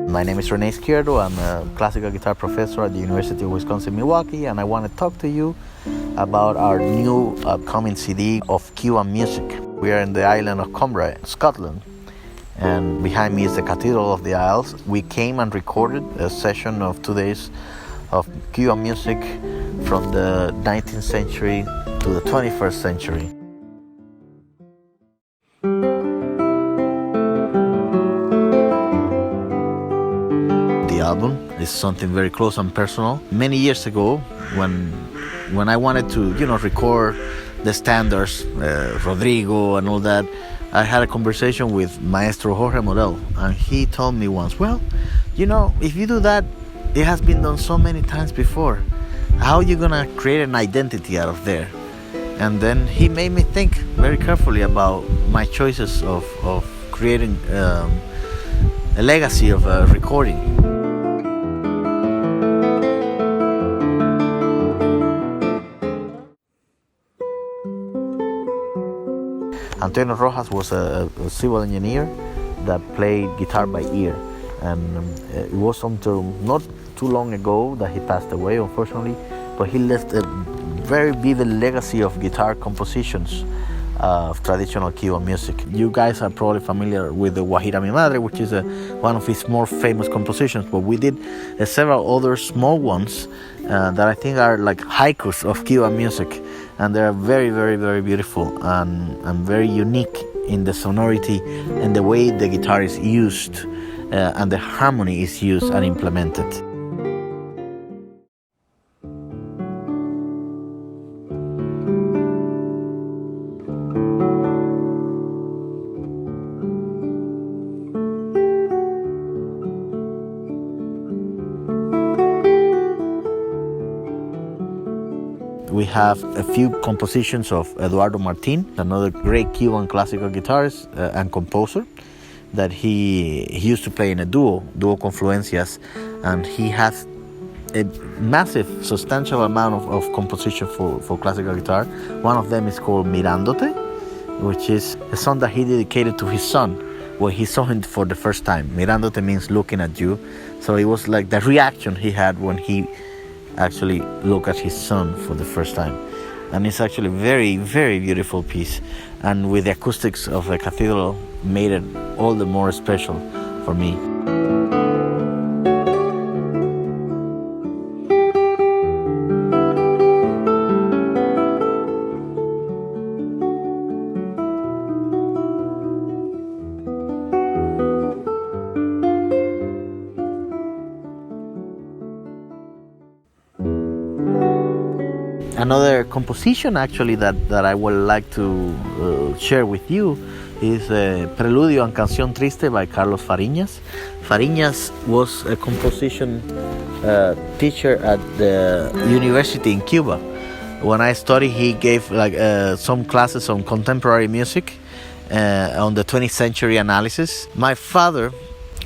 My name is Rene Izquierdo. I'm a classical guitar professor at the University of Wisconsin-Milwaukee, and I want to talk to you about our new upcoming CD of Cuban music. We are in the island of Comparsa, Scotland, and behind me is the Cathedral of the Isles. We came and recorded a session of 2 days of Cuban music from the 19th century to the 21st century. The album is something very close and personal. Many years ago, when I wanted to, record the standards, Rodrigo and all that, I had a conversation with Maestro Jorge Morel, and he told me once, well, if you do that, it has been done so many times before. How are you gonna create an identity out of there? And then he made me think very carefully about my choices of creating a legacy of recording. Antonio Rojas was a civil engineer that played guitar by ear, and it was until not too long ago that he passed away, unfortunately, but he left a very vivid legacy of guitar compositions of traditional Cuban music. You guys are probably familiar with the Guajira Mi Madre, which is one of his more famous compositions, but we did several other small ones that I think are like haikus of Cuban music, and they're very, very, very beautiful and very unique in the sonority and the way the guitar is used and the harmony is used and implemented. We have a few compositions of Eduardo Martín, another great Cuban classical guitarist and composer, that he used to play in a duo Confluencias, and he has a massive, substantial amount of composition for classical guitar. One of them is called Mirándote, which is a song that he dedicated to his son when he saw him for the first time. Mirándote means looking at you, so it was like the reaction he had when he actually looked at his son for the first time. And it's actually a very, very beautiful piece, and with the acoustics of the cathedral made it all the more special for me. Another composition actually that I would like to share with you is Preludio and Canción Triste by Carlos Fariñas. Fariñas was a composition teacher at the university in Cuba. When I studied, he gave some classes on contemporary music on the 20th century analysis. My father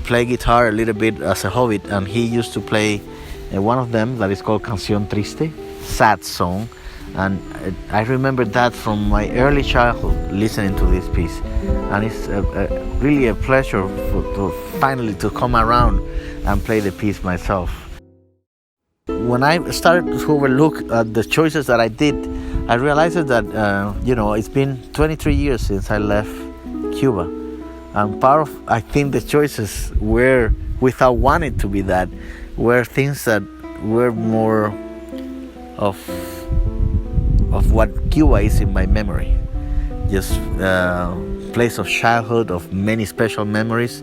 played guitar a little bit as a hobby, and he used to play one of them that is called Canción Triste, sad song, and I remember that from my early childhood listening to this piece, and it's really a pleasure to finally to come around and play the piece myself. When I started to overlook at the choices that I did, I realized that it's been 23 years since I left Cuba, and part of, I think, the choices were, without wanting to be that, were things that were more of what Cuba is in my memory. Just place of childhood, of many special memories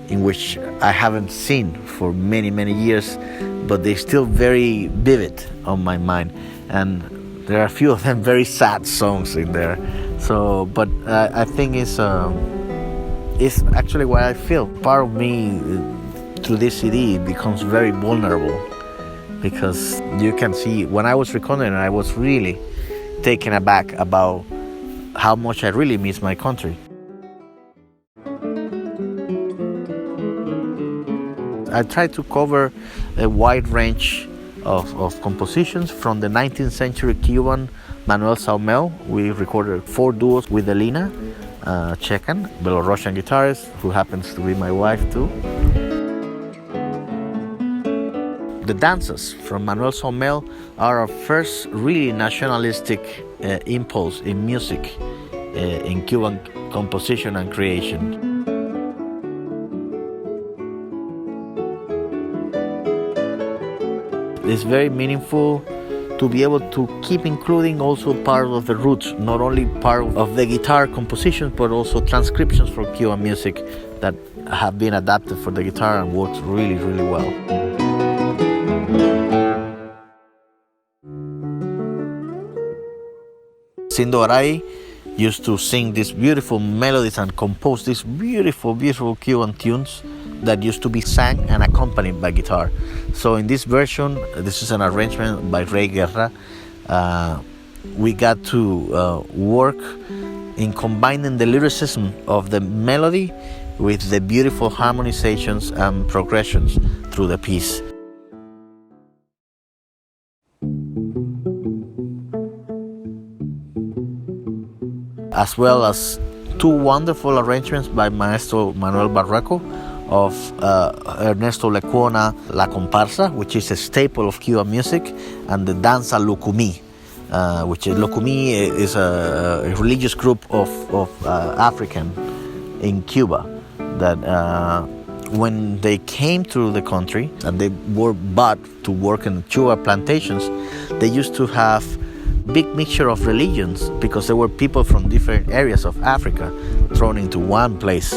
in which I haven't seen for many, many years, but they're still very vivid on my mind. And there are a few of them very sad songs in there. So, but I think it's actually what I feel. Part of me through this CD becomes very vulnerable, because you can see when I was recording, I was really taken aback about how much I really miss my country. I tried to cover a wide range of compositions from the 19th century Cuban Manuel Saumel. We recorded 4 duos with Elena Checan, Belarusian guitarist, who happens to be my wife too. The dances from Manuel Saumel are our first really nationalistic impulse in music, in Cuban composition and creation. It's very meaningful to be able to keep including also part of the roots, not only part of the guitar compositions, but also transcriptions from Cuban music that have been adapted for the guitar and works really, really well. Sindo Garay used to sing these beautiful melodies and compose these beautiful, beautiful Cuban tunes that used to be sang and accompanied by guitar. So in this version, this is an arrangement by Guerra. We got to work in combining the lyricism of the melody with the beautiful harmonizations and progressions through the piece. As well as 2 wonderful arrangements by Maestro Manuel Barrueco of Ernesto Lecuona, La Comparsa, which is a staple of Cuban music, and the Danza Lucumí, which is Lucumí is a religious group of African in Cuba that when they came to the country and they were bought to work in sugar plantations, they used to have big mixture of religions because there were people from different areas of Africa thrown into one place,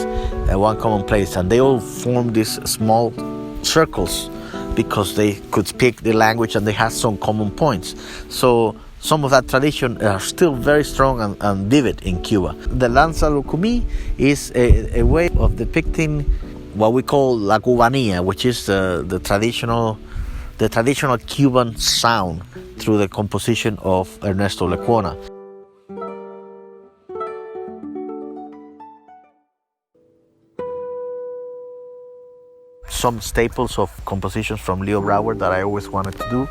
one common place, and they all formed these small circles because they could speak the language and they had some common points. So some of that tradition are still very strong and vivid in Cuba. The Danza Lucumí is a way of depicting what we call la cubanía, which is the traditional Cuban sound through the composition of Ernesto Lecuona. Some staples of compositions from Leo Brouwer that I always wanted to do,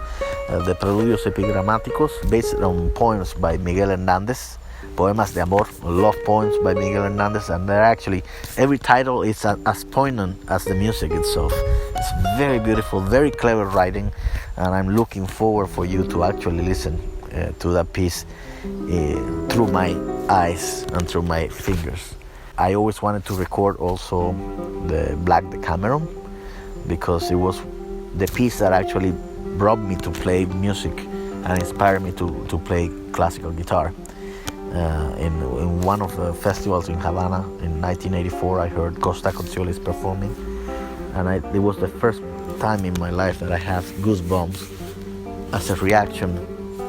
the Preludios Epigramáticos, based on poems by Miguel Hernández, Poemas de Amor, love poems by Miguel Hernández, and they're actually, every title is as poignant as the music itself. It's very beautiful, very clever writing, and I'm looking forward for you to actually listen to that piece through my eyes and through my fingers. I always wanted to record also the Black Decameron because it was the piece that actually brought me to play music and inspired me to play classical guitar. In one of the festivals in Havana in 1984, I heard Costa Consiolis performing, and it was the first time in my life that I had goosebumps as a reaction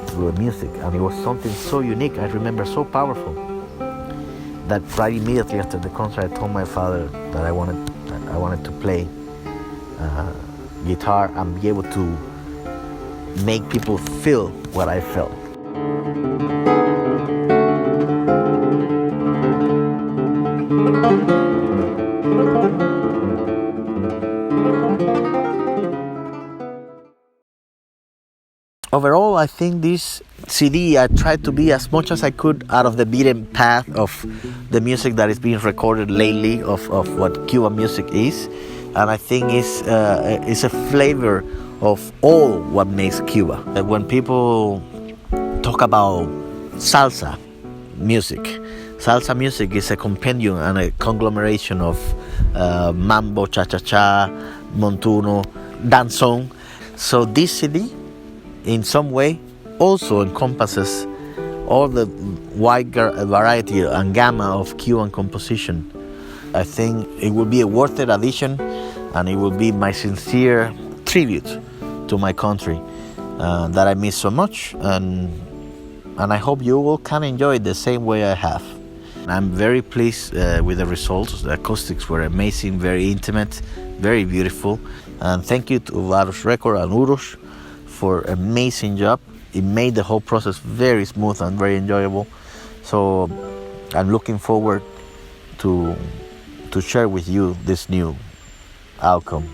to the music, and it was something so unique, I remember, so powerful, that right immediately after the concert I told my father that I wanted to play guitar and be able to make people feel what I felt. Overall, I think this CD, I tried to be as much as I could out of the beaten path of the music that is being recorded lately of what Cuban music is, and I think it's a flavor of all what makes Cuba. When people talk about salsa music is a compendium and a conglomeration of mambo, cha-cha-cha, montuno, danzón. So this CD, in some way, also encompasses all the wide variety and gamma of Cuban composition. I think it will be a worth it addition, and it will be my sincere tribute to my country that I miss so much, and I hope you all can enjoy it the same way I have. I'm very pleased with the results. The acoustics were amazing, very intimate, very beautiful, and thank you to Varus Record and Uros for an amazing job. It made the whole process very smooth and very enjoyable. So I'm looking forward to share with you this new outcome.